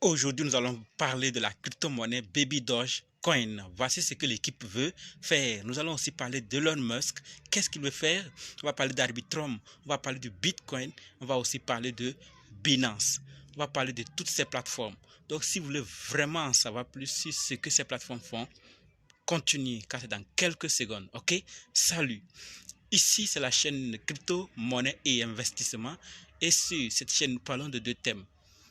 Aujourd'hui, nous allons parler de la crypto-monnaie Baby Doge Coin. Voici ce que l'équipe veut faire. Nous allons aussi parler d'Elon Musk. Qu'est-ce qu'il veut faire? On va parler d'Arbitrum, on va parler de Bitcoin, on va aussi parler de Binance. On va parler de toutes ces plateformes. Donc, si vous voulez vraiment en savoir plus sur ce que ces plateformes font, continuez car c'est dans quelques secondes. Ok? Salut! Ici, c'est la chaîne crypto, monnaie et investissement. Et sur cette chaîne, nous parlons de deux thèmes.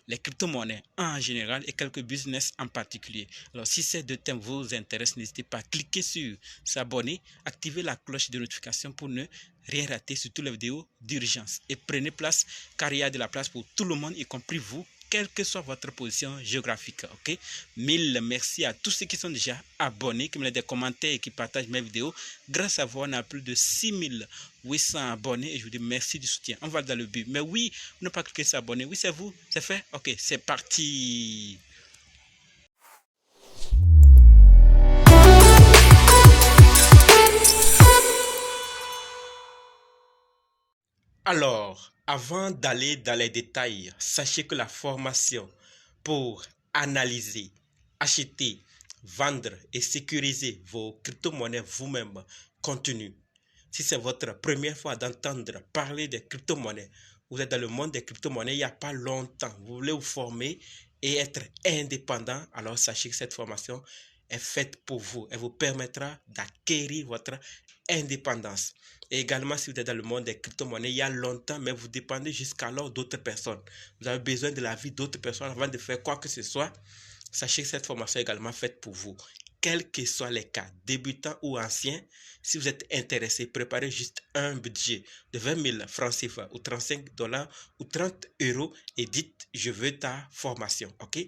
Les crypto-monnaies en général et quelques business en particulier. Alors, si ces deux thèmes vous intéressent, n'hésitez pas à cliquer sur s'abonner, activer la cloche de notification pour ne rien rater sur toutes les vidéos d'urgence. Et prenez place car il y a de la place pour tout le monde, y compris vous, quelle que soit votre position géographique. Ok? Mille merci à tous ceux qui sont déjà abonnés, qui me laissent des commentaires et qui partagent mes vidéos. Grâce à vous, on a plus de 6800 abonnés et je vous dis merci du soutien. On va dans le but. Mais oui, ne pas cliquer sur abonner. Oui, c'est vous. C'est fait? Ok, c'est parti. Alors, avant d'aller dans les détails, sachez que la formation pour analyser, acheter, vendre et sécuriser vos crypto-monnaies vous-même continue. Si c'est votre première fois d'entendre parler des crypto-monnaies, vous êtes dans le monde des crypto-monnaies il n'y a pas longtemps, vous voulez vous former et être indépendant, alors sachez que cette formation est faite pour vous. Elle vous permettra d'acquérir votre indépendance. Et également, si vous êtes dans le monde des crypto-monnaies il y a longtemps, mais vous dépendez jusqu'alors d'autres personnes. Vous avez besoin de la vie d'autres personnes avant de faire quoi que ce soit. Sachez que cette formation est également faite pour vous. Quels que soient les cas, débutants ou anciens, si vous êtes intéressé, préparez juste un budget de 20 000 francs CFA ou 35 dollars ou 30 euros et dites je veux ta formation. Ok?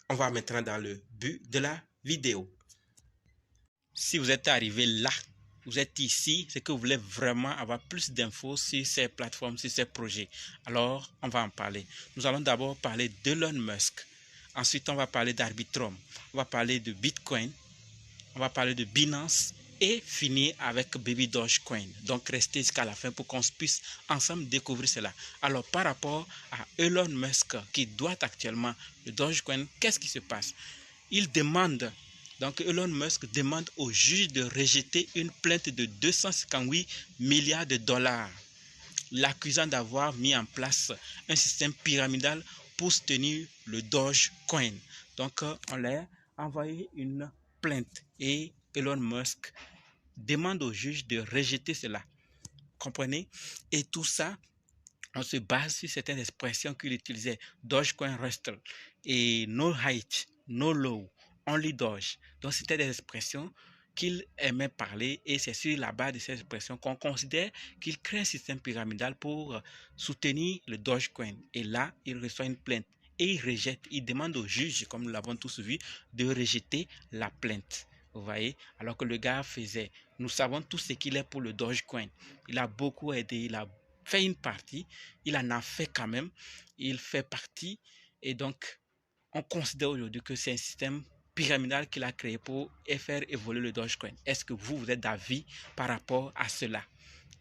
On va maintenant dans le but de la vidéo. Si vous êtes arrivé là, vous êtes ici, c'est que vous voulez vraiment avoir plus d'infos sur ces plateformes, sur ces projets. Alors, on va en parler. Nous allons d'abord parler d'Elon Musk. Ensuite, on va parler d'Arbitrum. On va parler de Bitcoin. On va parler de Binance et finir avec Baby Dogecoin. Donc, restez jusqu'à la fin pour qu'on puisse ensemble découvrir cela. Alors, par rapport à Elon Musk qui doit actuellement le Dogecoin, qu'est-ce qui se passe? Il demande, donc Elon Musk demande au juge de rejeter une plainte de 258 milliards de dollars, l'accusant d'avoir mis en place un système pyramidal pour soutenir le Dogecoin. Donc, on leur a envoyé une plainte et Elon Musk demande au juge de rejeter cela. Comprenez? Et tout ça, on se base sur certaines expressions qu'il utilisait. Dogecoin Rustle et No Height, No Low, Only Doge. Donc, c'était des expressions qu'il aimait parler et c'est sur la base de ces expressions qu'on considère qu'il crée un système pyramidal pour soutenir le Dogecoin. Et là, il reçoit une plainte et il rejette, il demande au juge, comme nous l'avons tous vu, de rejeter la plainte. Vous voyez, alors que le gars faisait, nous savons tous ce qu'il est pour le Dogecoin. Il a beaucoup aidé, il a fait une partie, il en a fait quand même, il fait partie et donc on considère aujourd'hui que c'est un système pyramidal qu'il a créé pour faire évoluer le Dogecoin. Est-ce que vous êtes d'avis par rapport à cela?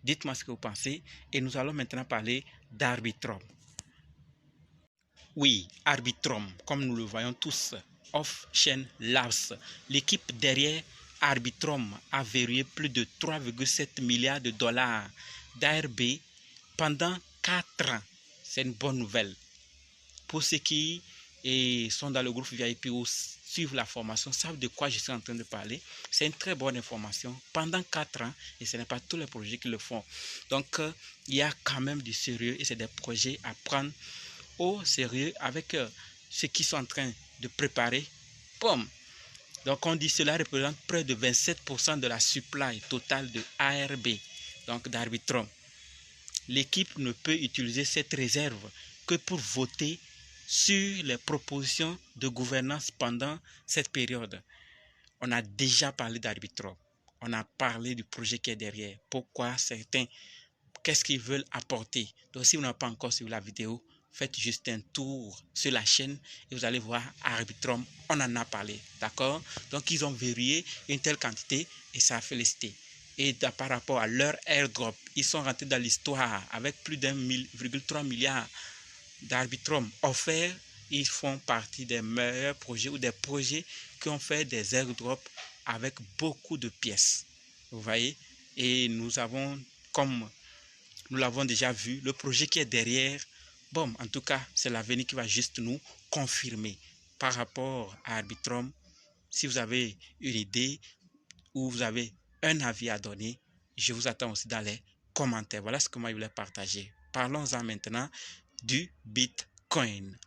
Dites-moi ce que vous pensez et nous allons maintenant parler d'Arbitrum. Oui, Arbitrum, comme nous le voyons tous, Off-Chain Labs, l'équipe derrière Arbitrum a verrouillé plus de 3,7 milliards de dollars d'ARB pendant 4 ans. C'est une bonne nouvelle. Pour ceux qui sont dans le groupe VIP ou suivent la formation, savent de quoi je suis en train de parler. C'est une très bonne information. Pendant 4 ans, et ce n'est pas tous les projets qui le font. Donc, il y a quand même du sérieux et c'est des projets à prendre au sérieux avec ceux qui sont en train de préparer. Pomme. Donc, on dit que cela représente près de 27% de la supply totale de ARB, donc d'Arbitrum. L'équipe ne peut utiliser cette réserve que pour voter sur les propositions de gouvernance pendant cette période. On a déjà parlé d'Arbitrum. On a parlé du projet qui est derrière. Pourquoi certains, qu'est-ce qu'ils veulent apporter. Donc si vous n'avez pas encore suivi la vidéo, faites juste un tour sur la chaîne et vous allez voir Arbitrum. On en a parlé. D'accord? Donc ils ont verrouillé une telle quantité et ça a félicité. Et par rapport à leur airdrop, ils sont rentrés dans l'histoire avec plus d'1,3 milliard d'Arbitrum offerts ils font partie des meilleurs projets ou des projets qui ont fait des airdrops avec beaucoup de pièces. Vous voyez? Et nous avons, comme nous l'avons déjà vu, le projet qui est derrière, bon, en tout cas, c'est l'avenir qui va juste nous confirmer par rapport à Arbitrum. Si vous avez une idée ou vous avez un avis à donner, je vous attends aussi dans les commentaires. Voilà ce que moi je voulais partager. Parlons-en maintenant du Bitcoin.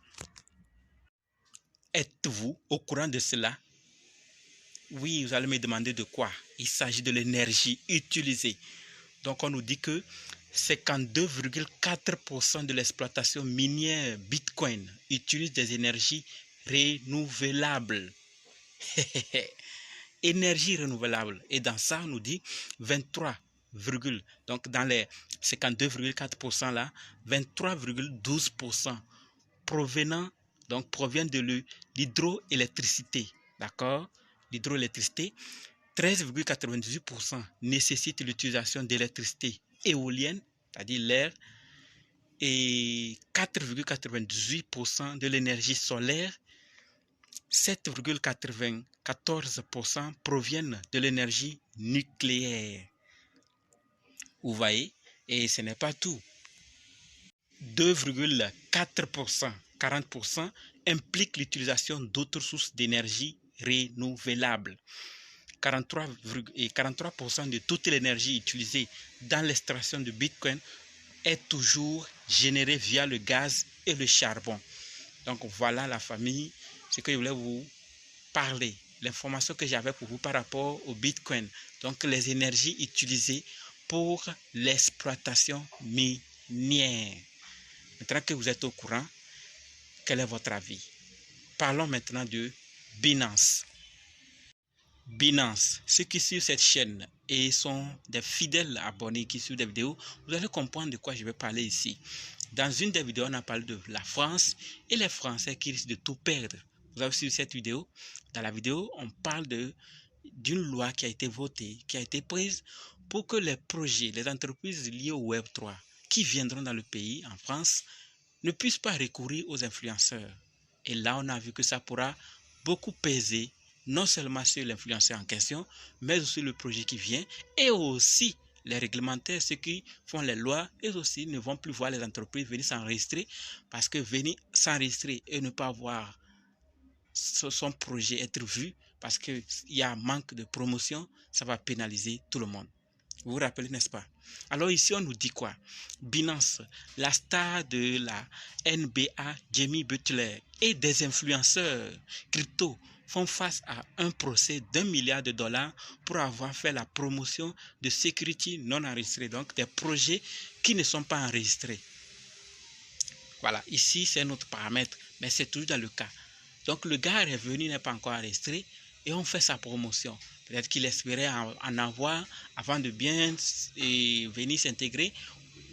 Êtes-vous au courant de cela? Oui, vous allez me demander de quoi? Il s'agit de l'énergie utilisée. Donc, on nous dit que 52,4% de l'exploitation minière Bitcoin utilise des énergies renouvelables. Énergie renouvelable. Et dans ça, on nous dit 23, donc dans les 52,4% là, 23,12% provient de l'hydroélectricité. D'accord? L'hydroélectricité. 13,98% nécessite l'utilisation d'électricité éolienne, c'est-à-dire l'air, et 4,98% de l'énergie solaire. 7,94% proviennent de l'énergie nucléaire. Vous voyez? Et ce n'est pas tout. 2,4%, 40% impliquent l'utilisation d'autres sources d'énergie renouvelables. 43% de toute l'énergie utilisée dans l'extraction de Bitcoin est toujours générée via le gaz et le charbon. Donc voilà la famille, ce que je voulais vous parler, l'information que j'avais pour vous par rapport au Bitcoin. Donc les énergies utilisées pour l'exploitation minière. Maintenant que vous êtes au courant, quel est votre avis? Parlons maintenant de Binance. Binance, ceux qui suivent cette chaîne et sont des fidèles abonnés qui suivent des vidéos, vous allez comprendre de quoi je vais parler ici. Dans une des vidéos, on a parlé de la France et les Français qui risquent de tout perdre. Vous avez suivi cette vidéo. Dans la vidéo, on parle d'une loi qui a été votée, qui a été prise pour que les projets, les entreprises liées au Web3 qui viendront dans le pays, en France, ne puissent pas recourir aux influenceurs. Et là, on a vu que ça pourra beaucoup peser non seulement sur l'influenceur en question, mais aussi le projet qui vient et aussi les réglementaires, ceux qui font les lois, et aussi ne vont plus voir les entreprises venir s'enregistrer parce que venir s'enregistrer et ne pas voir son projet être vu parce qu'il y a un manque de promotion, ça va pénaliser tout le monde. Vous vous rappelez, n'est-ce pas? Alors ici, on nous dit quoi? Binance, la star de la NBA, Jimmy Butler, et des influenceurs crypto font face à un procès d'1 milliard de dollars pour avoir fait la promotion de security non enregistrés, donc des projets qui ne sont pas enregistrés. Voilà, ici c'est notre paramètre, mais c'est toujours dans le cas. Donc le gars est revenu, n'est pas encore enregistré, et on fait sa promotion. Peut-être qu'il espérait en avoir avant de bien venir s'intégrer,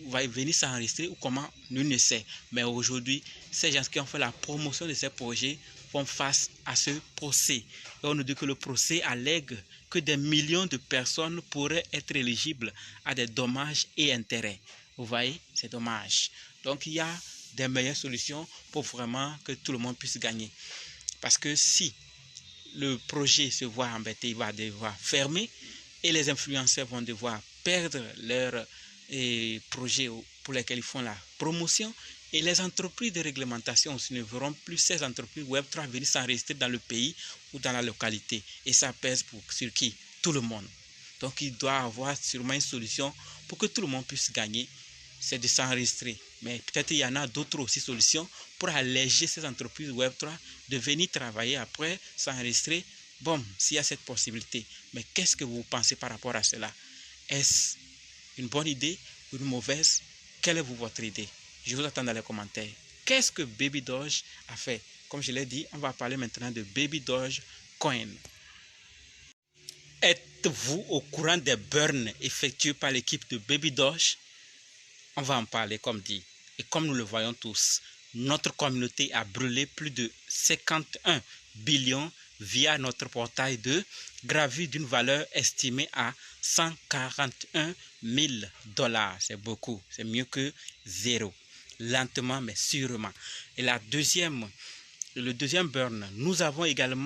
va venir s'enregistrer ou comment, nul ne sait. Mais aujourd'hui, ces gens qui ont fait la promotion de ces projets font face à ce procès. Et on nous dit que le procès allègue que des millions de personnes pourraient être éligibles à des dommages et intérêts. Vous voyez, c'est dommage. Donc il y a des meilleures solutions pour vraiment que tout le monde puisse gagner. Parce que si le projet se voit embêté, il va devoir fermer et les influenceurs vont devoir perdre leurs projets pour lesquels ils font la promotion et les entreprises de réglementation aussi ne verront plus ces entreprises Web3 venir s'enregistrer dans le pays ou dans la localité et ça pèse sur qui? Tout le monde. Donc il doit y avoir sûrement une solution pour que tout le monde puisse gagner, c'est de s'enregistrer. Mais peut-être il y en a d'autres aussi solutions pour alléger ces entreprises Web3 de venir travailler après, s'enregistrer. Bon, s'il y a cette possibilité. Mais qu'est-ce que vous pensez par rapport à cela? Est-ce une bonne idée ou une mauvaise? Quelle est votre idée? Je vous attends dans les commentaires. Qu'est-ce que Baby Doge a fait? Comme je l'ai dit, on va parler maintenant de Baby Doge Coin. Êtes-vous au courant des burns effectués par l'équipe de Baby Doge? On va en parler comme dit. Et comme nous le voyons tous, notre communauté a brûlé plus de 51 billions via notre portail de gravure d'une valeur estimée à 141 000 $. C'est beaucoup, c'est mieux que zéro. Lentement mais sûrement. Et la deuxième le deuxième burn, nous avons égalé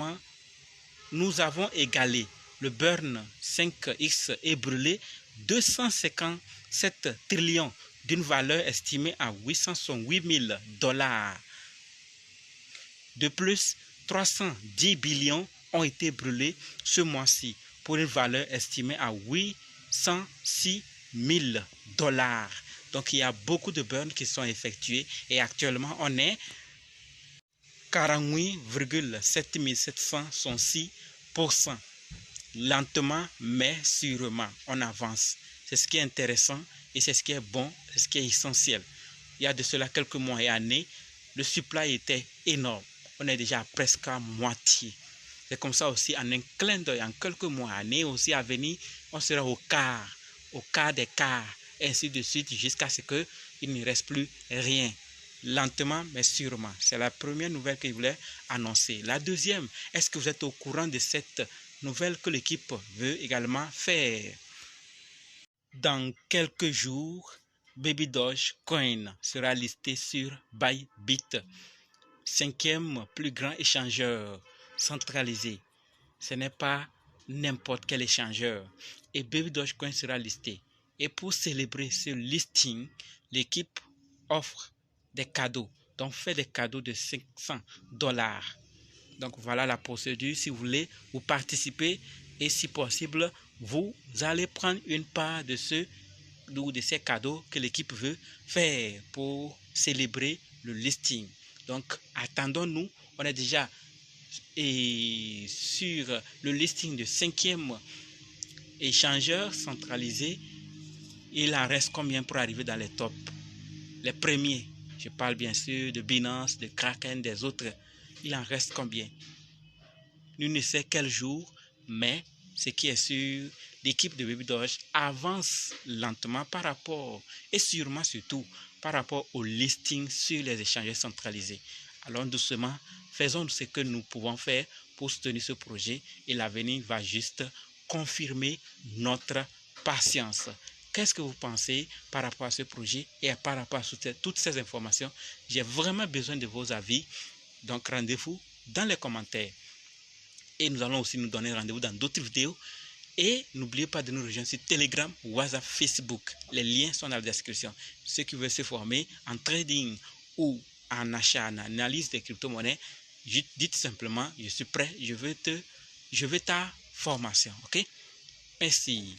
le burn 5X et brûlé 257 trillions d'une valeur estimée à 868 000 $. De plus, 310 billions ont été brûlés ce mois-ci pour une valeur estimée à 806 000 $. Donc, il y a beaucoup de burns qui sont effectués et actuellement, on est 48,7706%. Lentement, mais sûrement, on avance. C'est ce qui est intéressant et c'est ce qui est bon, c'est ce qui est essentiel. Il y a de cela quelques mois et années, le supply était énorme. On est déjà presque à moitié. C'est comme ça aussi, en un clin d'œil, en quelques mois, années aussi à venir, on sera au quart des quarts, et ainsi de suite, jusqu'à ce qu'il ne reste plus rien. Lentement, mais sûrement. C'est la première nouvelle que je voulais annoncer. La deuxième, est-ce que vous êtes au courant de cette nouvelle que l'équipe veut également faire? Dans quelques jours, Baby Dogecoin sera listé sur Bybit, 5e plus grand échangeur centralisé. Ce n'est pas n'importe quel échangeur. Et Baby Dogecoin sera listé. Et pour célébrer ce listing, l'équipe offre des cadeaux. Donc, fait des cadeaux de $500. Donc, voilà la procédure. Si vous voulez, vous participez et si possible, vous allez prendre une part de ces cadeaux que l'équipe veut faire pour célébrer le listing. Donc, attendons-nous. On est déjà sur le listing de 5e échangeur centralisé. Il en reste combien pour arriver dans les tops? Les premiers. Je parle bien sûr de Binance, de Kraken, des autres. Il en reste combien? Nul ne sait quel jour, mais ce qui est sûr, l'équipe de Baby Doge avance lentement par rapport, et sûrement surtout, par rapport au listing sur les échangeurs centralisés. Alors doucement, faisons ce que nous pouvons faire pour soutenir ce projet et l'avenir va juste confirmer notre patience. Qu'est-ce que vous pensez par rapport à ce projet et par rapport à toutes ces informations? J'ai vraiment besoin de vos avis. Donc, rendez-vous dans les commentaires. Et nous allons aussi nous donner rendez-vous dans d'autres vidéos. Et n'oubliez pas de nous rejoindre sur Telegram, WhatsApp, Facebook. Les liens sont dans la description. Ceux qui veulent se former en trading ou en achat, en analyse des crypto-monnaies, dites simplement, je suis prêt, je veux ta formation. OK? Merci.